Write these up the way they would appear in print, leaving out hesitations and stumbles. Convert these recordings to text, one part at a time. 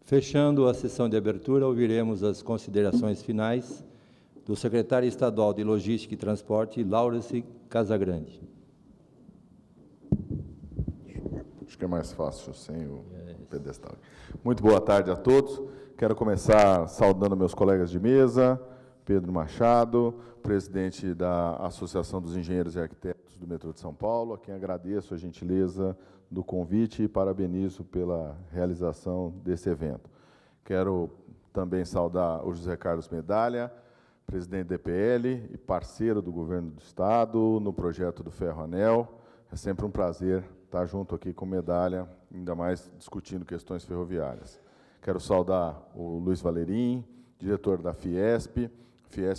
Fechando a sessão de abertura, ouviremos as considerações finais do secretário estadual de Logística e Transporte, Laurence Casagrande. Acho que é mais fácil sem o pedestal. Muito boa tarde a todos. Quero começar saudando meus colegas de mesa, Pedro Machado, presidente da Associação dos Engenheiros e Arquitetos do Metrô de São Paulo, a quem agradeço a gentileza do convite e parabenizo pela realização desse evento. Quero também saudar o José Carlos Medalha, presidente da EPL e parceiro do Governo do Estado no projeto do Ferroanel. É sempre um prazer estar junto aqui com Medalha, ainda mais discutindo questões ferroviárias. Quero saudar o Luiz Valerim, diretor da Fiesp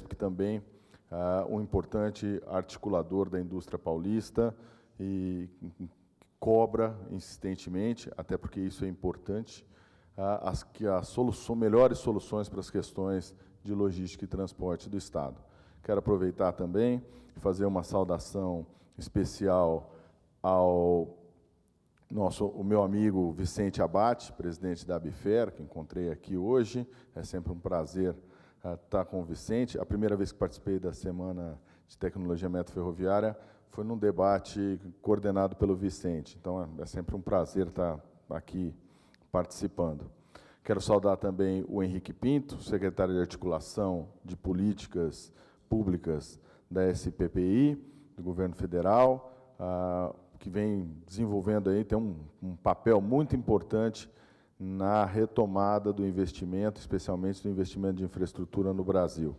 que também é um importante articulador da indústria paulista e cobra insistentemente, até porque isso é importante, melhores soluções para as questões de logística e transporte do Estado. Quero aproveitar também e fazer uma saudação especial ao o meu amigo Vicente Abate, presidente da Abifer, que encontrei aqui hoje. É sempre um prazer estar com o Vicente. A primeira vez que participei da Semana de Tecnologia Metroferroviária foi num debate coordenado pelo Vicente. Então, é sempre um prazer estar aqui participando. Quero saudar também o Henrique Pinto, secretário de Articulação de Políticas Públicas da SPPI, do Governo Federal, que vem desenvolvendo aí, tem um papel muito importante na retomada do investimento, especialmente do investimento de infraestrutura no Brasil.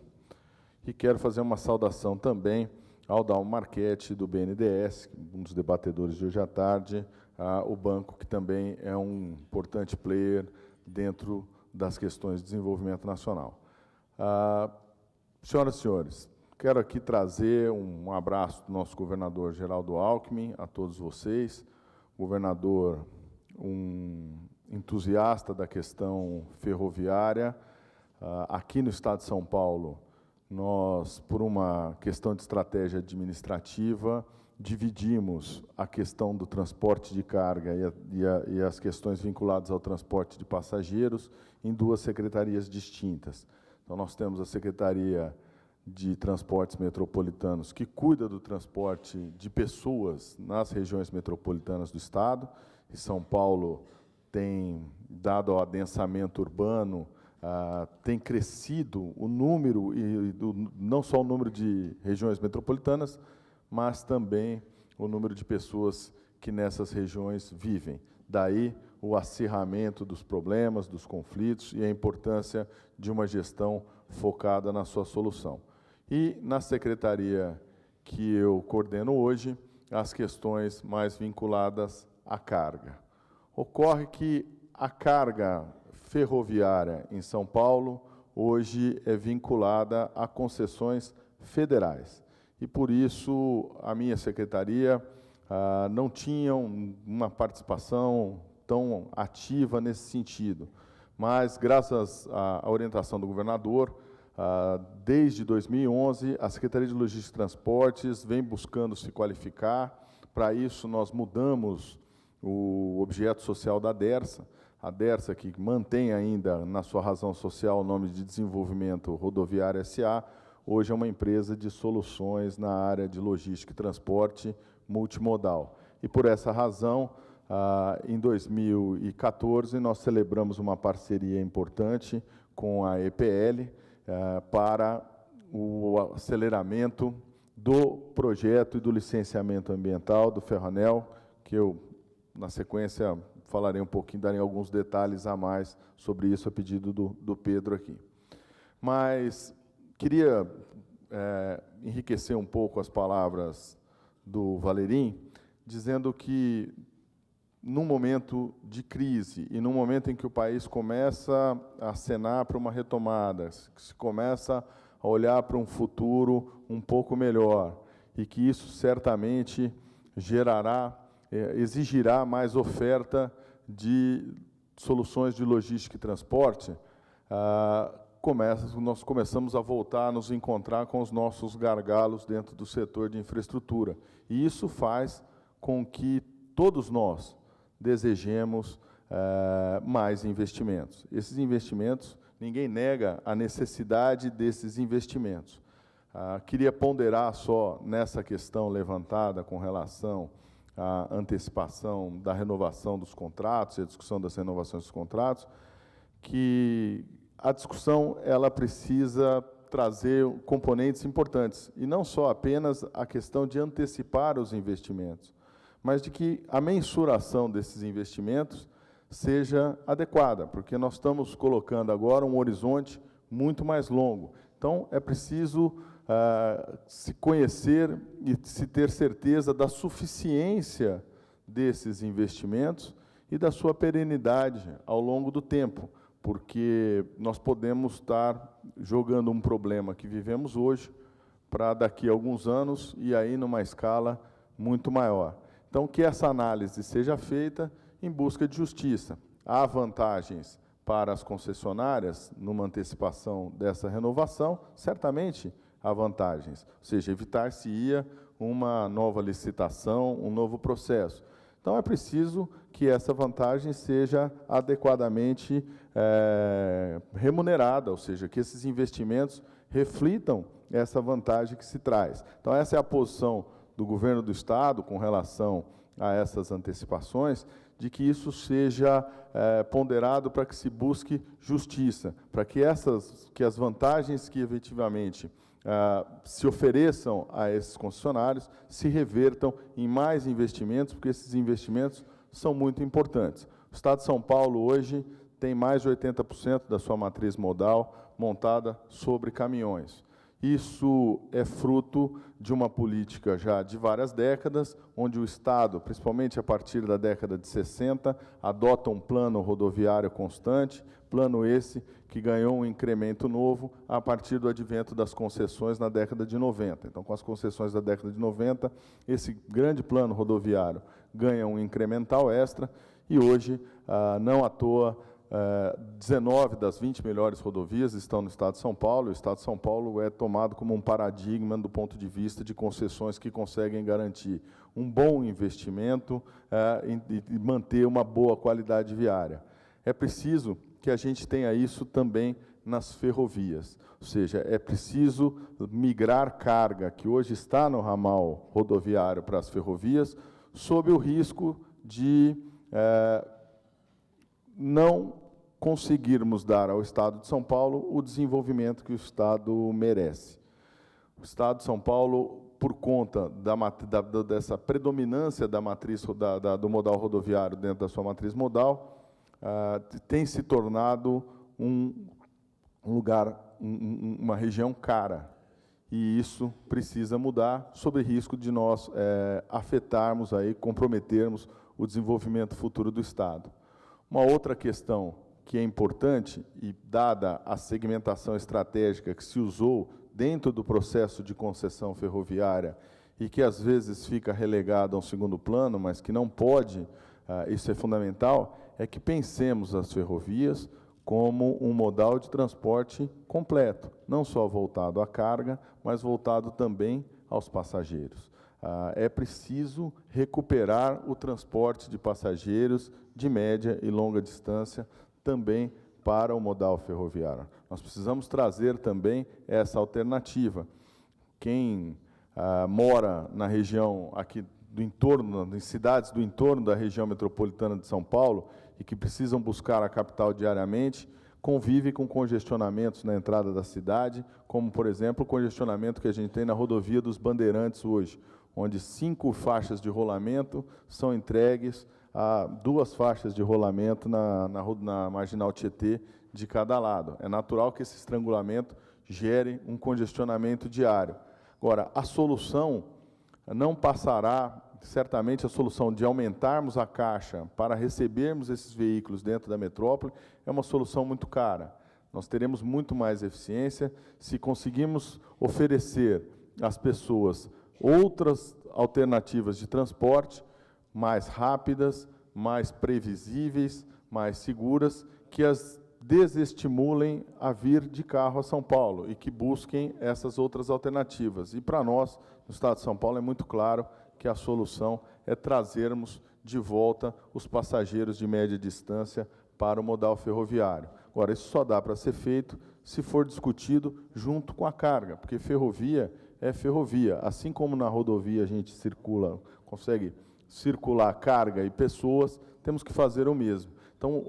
E quero fazer uma saudação também ao Dalmo Marchetti, do BNDES, um dos debatedores de hoje à tarde, o banco que também é um importante player dentro das questões de desenvolvimento nacional. Senhoras e senhores, quero aqui trazer um abraço do nosso governador Geraldo Alckmin a todos vocês. Governador, um entusiasta da questão ferroviária. Aqui no Estado de São Paulo, nós, por uma questão de estratégia administrativa, dividimos a questão do transporte de carga e as questões vinculadas ao transporte de passageiros em duas secretarias distintas. Então, nós temos a Secretaria de Transportes Metropolitanos, que cuida do transporte de pessoas nas regiões metropolitanas do Estado, e São Paulo tem, dado ao adensamento urbano, tem crescido o número, não só o número de regiões metropolitanas, mas também o número de pessoas que nessas regiões vivem. Daí o acirramento dos problemas, dos conflitos e a importância de uma gestão focada na sua solução. E na secretaria que eu coordeno hoje, as questões mais vinculadas à carga. Ocorre que a carga ferroviária em São Paulo hoje é vinculada a concessões federais. E, por isso, a minha secretaria não tinha uma participação tão ativa nesse sentido. Mas, graças à orientação do governador, desde 2011, a Secretaria de Logística e Transportes vem buscando se qualificar. Para isso, nós mudamos o objeto social da DERSA. A DERSA, que mantém ainda na sua razão social o nome de Desenvolvimento Rodoviário S.A., hoje é uma empresa de soluções na área de logística e transporte multimodal. E, por essa razão, em 2014, nós celebramos uma parceria importante com a EPL para o aceleramento do projeto e do licenciamento ambiental do Ferroanel, que eu, na sequência, falarei um pouquinho, darei alguns detalhes a mais sobre isso a pedido do Pedro aqui. Mas queria enriquecer um pouco as palavras do Valerim, dizendo que, num momento de crise e num momento em que o país começa a acenar para uma retomada, se começa a olhar para um futuro um pouco melhor, e que isso certamente exigirá mais oferta de soluções de logística e transporte, nós começamos a voltar a nos encontrar com os nossos gargalos dentro do setor de infraestrutura. E isso faz com que todos nós desejemos mais investimentos. Esses investimentos, ninguém nega a necessidade desses investimentos. Queria ponderar só nessa questão levantada com relação à antecipação da renovação dos contratos e a discussão das renovações dos contratos, que a discussão ela precisa trazer componentes importantes, e não só apenas a questão de antecipar os investimentos, mas de que a mensuração desses investimentos seja adequada, porque nós estamos colocando agora um horizonte muito mais longo. Então, é preciso se conhecer e se ter certeza da suficiência desses investimentos e da sua perenidade ao longo do tempo, porque nós podemos estar jogando um problema que vivemos hoje para daqui a alguns anos e aí numa escala muito maior. Então, que essa análise seja feita em busca de justiça. Há vantagens para as concessionárias numa antecipação dessa renovação, certamente há vantagens, ou seja, evitar-se-ia uma nova licitação, um novo processo. Então, é preciso que essa vantagem seja adequadamente remunerada, ou seja, que esses investimentos reflitam essa vantagem que se traz. Então, essa é a posição do governo do Estado com relação a essas antecipações, de que isso seja ponderado para que se busque justiça, para que as vantagens que efetivamente se ofereçam a esses concessionários se revertam em mais investimentos, porque esses investimentos são muito importantes. O Estado de São Paulo hoje tem mais de 80% da sua matriz modal montada sobre caminhões. Isso é fruto de uma política já de várias décadas, onde o Estado, principalmente a partir da década de 60, adota um plano rodoviário constante, plano esse que ganhou um incremento novo a partir do advento das concessões na década de 90. Então, com as concessões da década de 90, esse grande plano rodoviário ganha um incremental extra e hoje, não à toa, 19 das 20 melhores rodovias estão no Estado de São Paulo. O Estado de São Paulo é tomado como um paradigma do ponto de vista de concessões que conseguem garantir um bom investimento e manter uma boa qualidade viária. É preciso que a gente tenha isso também nas ferrovias, ou seja, é preciso migrar carga que hoje está no ramal rodoviário para as ferrovias, sob o risco de não conseguirmos dar ao Estado de São Paulo o desenvolvimento que o Estado merece. O Estado de São Paulo, por conta dessa predominância da matriz do modal rodoviário dentro da sua matriz modal, tem se tornado um lugar, uma região cara. E isso precisa mudar, sob risco de nós afetarmos, comprometermos o desenvolvimento futuro do Estado. Uma outra questão que é importante, e dada a segmentação estratégica que se usou dentro do processo de concessão ferroviária, e que às vezes fica relegado a um segundo plano, mas que não pode, isso é fundamental, é que pensemos as ferrovias como um modal de transporte completo, não só voltado à carga, mas voltado também aos passageiros. É preciso recuperar o transporte de passageiros de média e longa distância também para o modal ferroviário. Nós precisamos trazer também essa alternativa. Quem mora na região aqui do entorno, em cidades do entorno da região metropolitana de São Paulo e que precisam buscar a capital diariamente, convive com congestionamentos na entrada da cidade, como, por exemplo, o congestionamento que a gente tem na rodovia dos Bandeirantes hoje, onde 5 faixas de rolamento são entregues a 2 faixas de rolamento na Marginal Tietê de cada lado. É natural que esse estrangulamento gere um congestionamento diário. Agora, a solução não passará, certamente, a solução de aumentarmos a caixa para recebermos esses veículos dentro da metrópole é uma solução muito cara. Nós teremos muito mais eficiência se conseguirmos oferecer às pessoas outras alternativas de transporte mais rápidas, mais previsíveis, mais seguras, que as desestimulem a vir de carro a São Paulo e que busquem essas outras alternativas. E para nós, no Estado de São Paulo, é muito claro que a solução é trazermos de volta os passageiros de média distância para o modal ferroviário. Agora, isso só dá para ser feito se for discutido junto com a carga, porque ferrovia é ferrovia. Assim como na rodovia a gente consegue circular carga e pessoas, temos que fazer o mesmo. Então,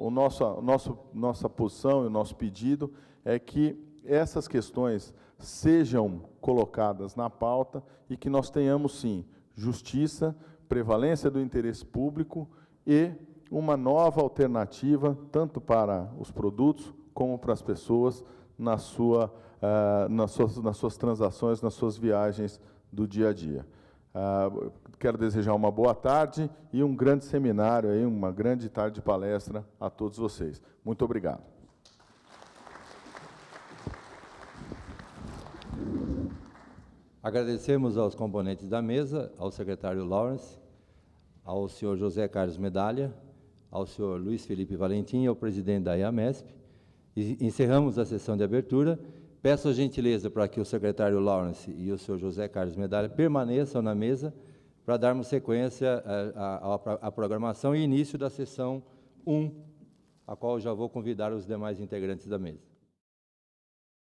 nossa posição e o nosso pedido é que essas questões sejam colocadas na pauta e que nós tenhamos, sim, justiça, prevalência do interesse público e uma nova alternativa, tanto para os produtos como para as pessoas, nas suas transações, nas suas viagens do dia a dia. Quero desejar uma boa tarde e um grande seminário, aí, uma grande tarde de palestra a todos vocês. Muito obrigado. Agradecemos aos componentes da mesa, ao secretário Lawrence, ao senhor José Carlos Medalha, ao senhor Luiz Felipe Valentim e ao presidente da IAMESP. E encerramos a sessão de abertura. Peço a gentileza para que o secretário Lawrence e o senhor José Carlos Medalha permaneçam na mesa para darmos sequência à programação e início da sessão 1, a qual já vou convidar os demais integrantes da mesa.